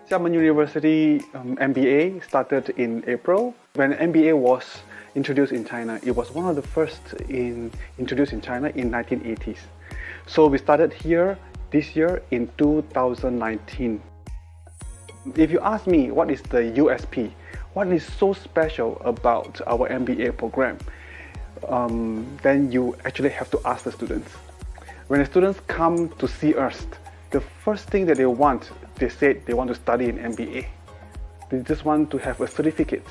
Xiamen University MBA started in April. When MBA was introduced in China, it was one of the first introduced in China in 1980s. So we started here this year in 2019. If you ask me what is the USP, what is so special about our MBA program, then you actually have to ask the students. When the students come to see us, the first thing that they said they want to study in MBA. They just want to have a certificate,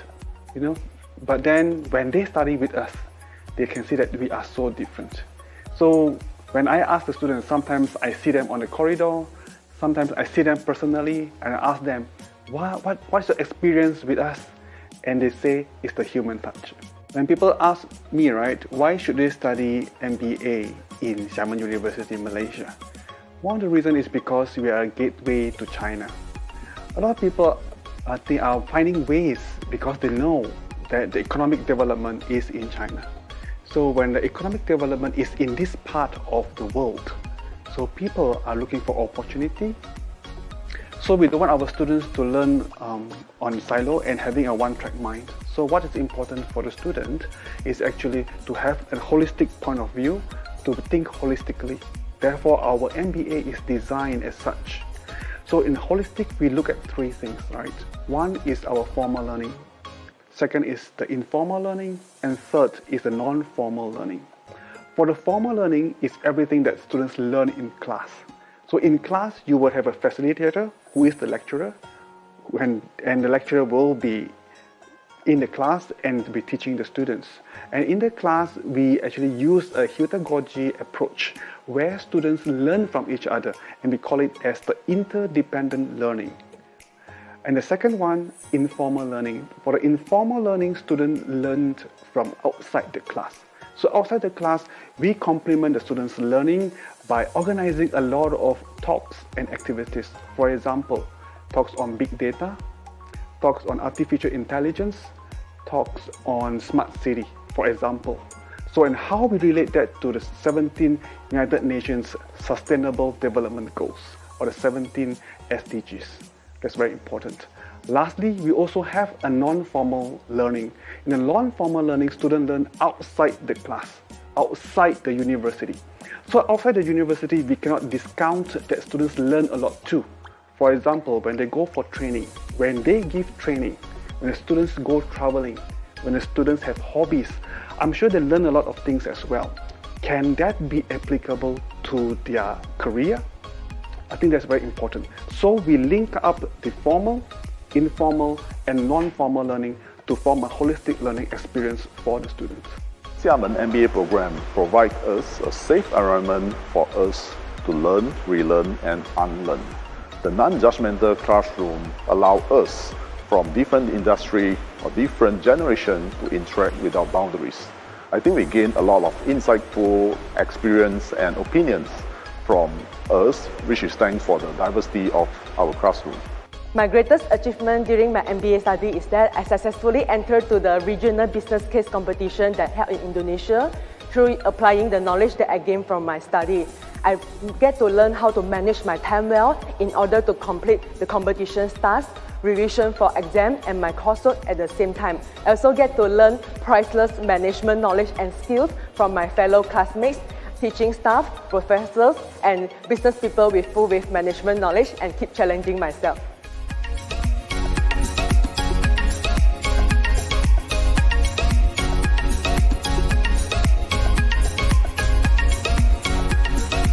But then when they study with us, they can see that we are so different. So when I ask the students, sometimes I see them on the corridor, sometimes I see them personally, and I ask them, what's your experience with us? And they say, it's the human touch. When people ask me, why should they study MBA in Xiamen University, Malaysia? One of the reasons is because we are a gateway to China. A lot of people are finding ways because they know that the economic development is in China. So when the economic development is in this part of the world, so people are looking for opportunity. So we don't want our students to learn on silo and having a one-track mind. So what is important for the student is actually to have a holistic point of view, to think holistically. Therefore, our MBA is designed as such. So in holistic, we look at three things, One is our formal learning. Second is the informal learning. And third is the non-formal learning. For the formal learning, is everything that students learn in class. So in class, you will have a facilitator who is the lecturer, and the lecturer will be in the class and be teaching the students. And in the class, we actually use a pedagogy approach where students learn from each other, and we call it as the interdependent learning. And the second one, informal learning. For the informal learning, students learned from outside the class. So outside the class, we complement the students' learning by organizing a lot of talks and activities. For example, talks on big data, talks on artificial intelligence, talks on smart city, for example. So, and how we relate that to the 17 United Nations Sustainable Development Goals, or the 17 SDGs. That's very important. Lastly, we also have a non-formal learning. In the non-formal learning, students learn outside the class, outside the university. So outside the university, we cannot discount that students learn a lot too. For example, when they go for training, when they give training, when the students go traveling, when the students have hobbies, I'm sure they learn a lot of things as well. Can that be applicable to their career? I think that's very important. So we link up the formal, informal, and non-formal learning to form a holistic learning experience for the students. Xiamen MBA program provides us a safe environment for us to learn, relearn, and unlearn. The non-judgmental classroom allows us from different industry or different generation to interact without boundaries. I think we gain a lot of insightful experience and opinions from us, which is thanks for the diversity of our classroom. My greatest achievement during my MBA study is that I successfully entered to the regional business case competition that held in Indonesia through applying the knowledge that I gained from my study. I get to learn how to manage my time well in order to complete the competition's tasks, revision for exam, and my coursework at the same time. I also get to learn priceless management knowledge and skills from my fellow classmates, teaching staff, professors, and business people with full management knowledge, and keep challenging myself.